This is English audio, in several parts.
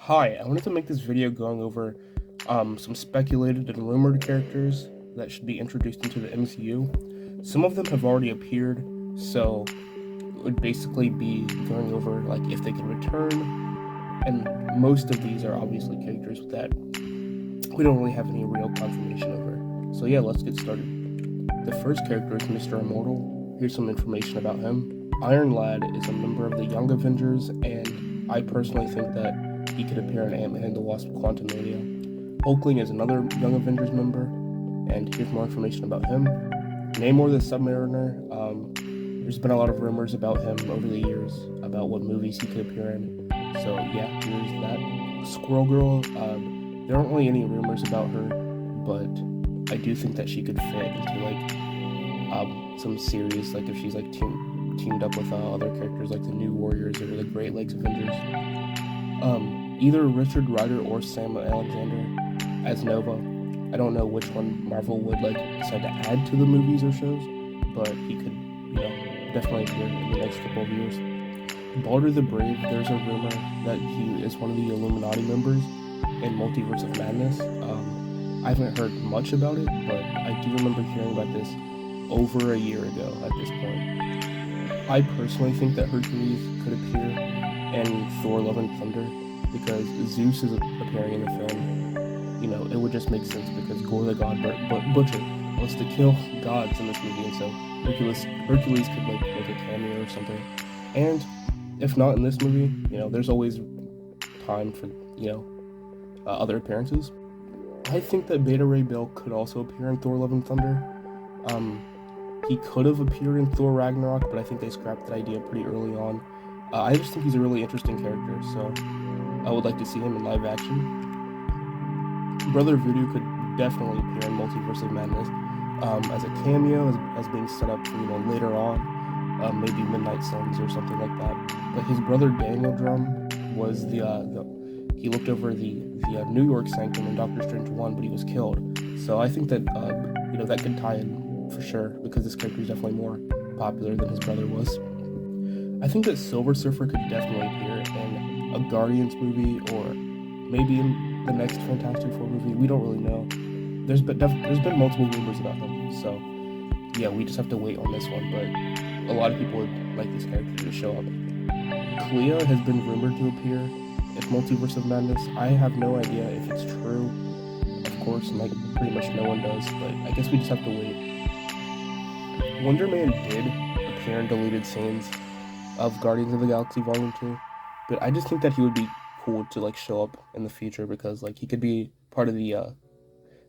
Hi, I wanted to make this video going over some speculated and rumored characters that should be introduced into the MCU. Some of them have already appeared, so it would basically be going over like if they can return, and most of these are obviously characters that we don't really have any real confirmation over. So yeah, let's get started. The first character is Mr. Immortal. Here's some information about him. Iron Lad is a member of the Young Avengers, and I personally think that he could appear in Ant-Man and the Wasp: Quantumania. Hulkling is another Young Avengers member, and here's more information about him. Namor the Submariner. There's been a lot of rumors about him over the years about what movies he could appear in. So yeah, here's that. Squirrel Girl. There aren't really any rumors about her, but I do think that she could fit into some series, like if she's like teamed up with other characters like the New Warriors or the Great Lakes Avengers. Either Richard Rider or Sam Alexander as Nova. I don't know which one Marvel would decide to add to the movies or shows, but he could, definitely appear in the next couple of years. Balder the Brave, there's a rumor that he is one of the Illuminati members in Multiverse of Madness. I haven't heard much about it, but I do remember hearing about this over a year ago at this point. I personally think that Hercules could appear in Thor: Love and Thunder because Zeus is appearing in the film. It would just make sense because Gore the God Butcher wants to kill gods in this movie, and so Hercules could make a cameo or something. And if not in this movie, there's always time for other appearances. I think that Beta Ray Bill could also appear in Thor: Love and Thunder. He could have appeared in Thor Ragnarok, but I think they scrapped that idea pretty early on. I just think he's a really interesting character, so I would like to see him in live action. Brother Voodoo could definitely appear in Multiverse of Madness as a cameo, as being set up for later on, maybe Midnight Suns or something like that. But his brother Daniel Drum was he looked over the New York Sanctum in Doctor Strange 1, but he was killed. So I think that that could tie in for sure because this character is definitely more popular than his brother was. I think that Silver Surfer could definitely appear in a Guardians movie or maybe in the next Fantastic Four movie. We don't really know. There's been multiple rumors about him, so yeah, we just have to wait on this one. But a lot of people would like this character to show up. Clea has been rumored to appear in Multiverse of Madness. I have no idea if it's true, of course, and pretty much no one does. But I guess we just have to wait. Wonder Man did appear in deleted scenes of Guardians of the Galaxy Volume 2, but I just think that he would be cool to show up in the future because he could be part of the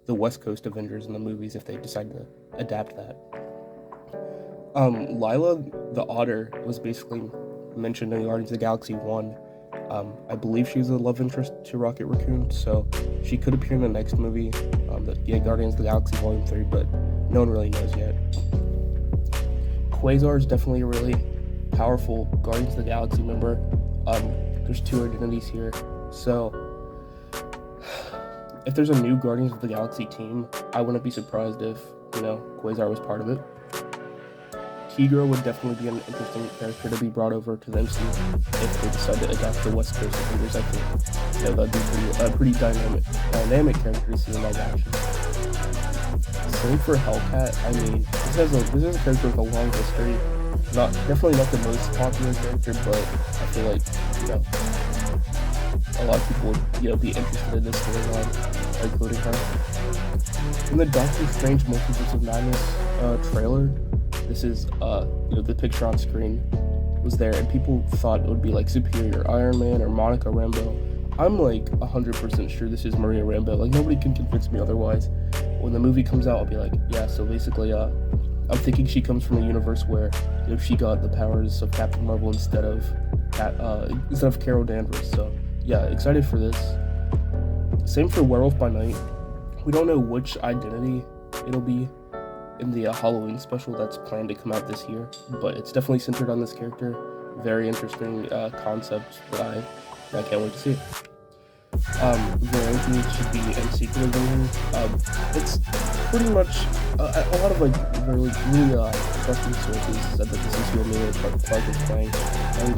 West Coast Avengers in the movies if they decide to adapt that. Lila the Otter was basically mentioned in Guardians of the Galaxy 1. I believe she's a love interest to Rocket Raccoon, so she could appear in the next movie, Guardians of the Galaxy Volume 3, but no one really knows yet. Quasar is definitely a really powerful Guardians of the Galaxy member. There's two identities here, so if there's a new Guardians of the Galaxy team, I wouldn't be surprised if Quasar was part of it. Tigra would definitely be an interesting character to be brought over to the MCU if they decide to adapt the West Coast Avengers. I think that'd be a pretty dynamic character to see in live action. Same for Hellcat. I mean, this is a character with a long history. Definitely not the most popular character, but I feel like a lot of people would be interested in this storyline, including her. In the Doctor Strange Multiverse of Madness trailer, this is the picture on screen was there, and people thought it would be Superior Iron Man or Monica Rambeau. I'm 100% sure this is Maria Rambeau. Nobody can convince me otherwise. When the movie comes out, I'll be yeah. So basically, I'm thinking she comes from a universe where she got the powers of Captain Marvel instead of Carol Danvers. So yeah, excited for this. Same for Werewolf by Night. We don't know which identity it'll be in the Halloween special that's planned to come out this year, but it's definitely centered on this character. Very interesting concept that I can't wait to see. Variant should be in Secret Invasion. It's pretty much a lot of really trusting sources said that this is who Emilia Clarke is playing, and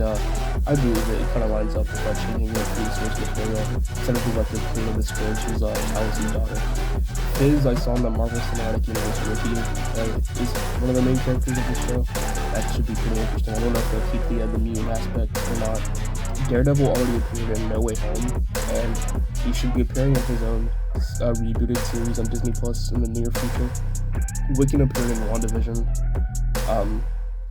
I believe it. It kind of lines up with changing the police source material. Instead of being like the queen of the scourge, she's Talos' daughter. Fizz, I saw in the Marvel Cinematic Universe Wiki, is one of the main characters of the show. That should be pretty interesting. I don't know if they'll keep the mutant aspect or not. Daredevil already appeared in No Way Home, and he should be appearing in his own rebooted series on Disney Plus in the near future. Wiccan appeared in WandaVision.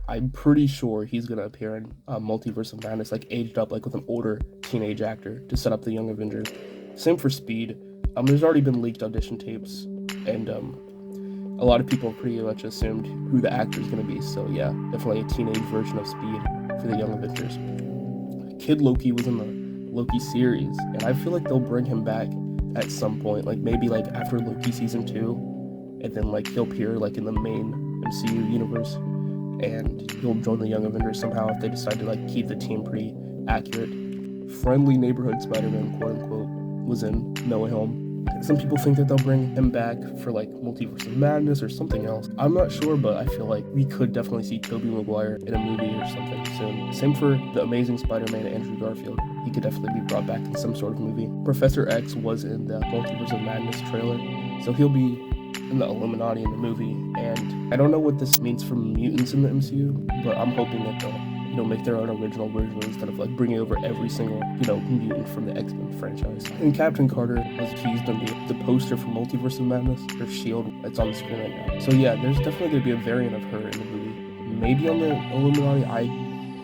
I'm pretty sure he's gonna appear in Multiverse of Madness, like aged up, like with an older teenage actor to set up the Young Avengers. Same for Speed. There's already been leaked audition tapes, and a lot of people pretty much assumed who the actor is gonna be. So yeah, definitely a teenage version of Speed for the Young Avengers. Kid Loki was in the Loki series, and I feel like they'll bring him back at some point, like maybe like after Loki season 2, and then like he'll appear like in the main MCU universe, and he'll join the Young Avengers somehow if they decide to like keep the team pretty accurate. Friendly neighborhood Spider-Man, quote unquote, was in No Way Home. Some people think that they'll bring him back for like Multiverse of Madness or something else. I'm not sure, but I feel like we could definitely see Tobey Maguire in a movie or something soon. Same for the Amazing Spider-Man, Andrew Garfield. He could definitely be brought back in some sort of movie. Professor X was in the Multiverse of Madness trailer, so he'll be in the Illuminati in the movie. And I don't know what this means for mutants in the MCU, but I'm hoping that they'll make their own original version instead of like bringing over every single, mutant from the X-Men franchise. And Captain Carter was teased on the poster for Multiverse of Madness, her shield, it's on the screen right now. So yeah, there's definitely going to be a variant of her in the movie. Maybe on the Illuminati,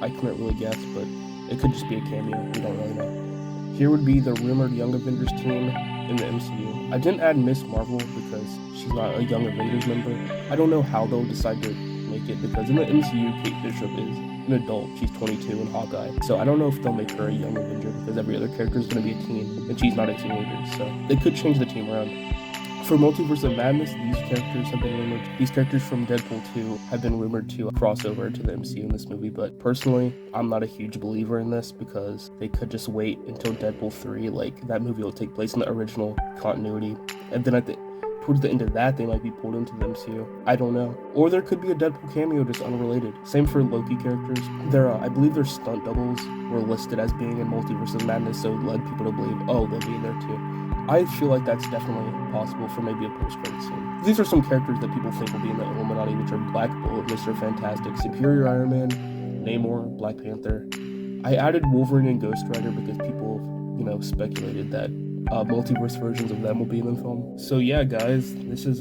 I couldn't really guess, but it could just be a cameo, we don't really know. Here would be the rumored Young Avengers team in the MCU. I didn't add Miss Marvel because she's not a Young Avengers member. I don't know how they'll decide to make it, because in the MCU, Kate Bishop is an adult. She's 22 in Hawkeye. So I don't know if they'll make her a Young Avenger, because every other character is going to be a teen, and she's not a teenager. So they could change the team around. For Multiverse of Madness, these characters have been rumored. These characters from Deadpool 2 have been rumored to cross over to the MCU in this movie, but personally, I'm not a huge believer in this, because they could just wait until Deadpool 3, like that movie will take place in the original continuity, and then towards the end of that, they might be pulled into the MCU. I don't know. Or there could be a Deadpool cameo just unrelated. Same for Loki characters. I believe their stunt doubles were listed as being in Multiverse of Madness, so it led people to believe, oh, they'll be in there too. I feel like that's definitely possible for maybe a post-credit scene. These are some characters that people think will be in the Illuminati, which are Black Bolt, Mr. Fantastic, Superior Iron Man, Namor, Black Panther. I added Wolverine and Ghost Rider because people, speculated that multiverse versions of them will be in the film. So yeah, guys, this has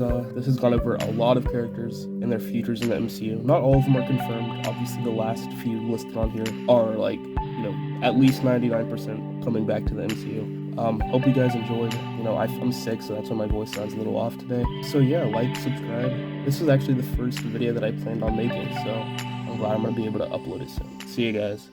gone over a lot of characters and their futures in the MCU. Not all of them are confirmed. Obviously, the last few listed on here are like, at least 99% coming back to the MCU. Hope you guys enjoyed. I'm sick, so that's why my voice sounds a little off today. So yeah, like, subscribe. This is actually the first video that I planned on making, so I'm glad I'm gonna be able to upload it soon. See you guys.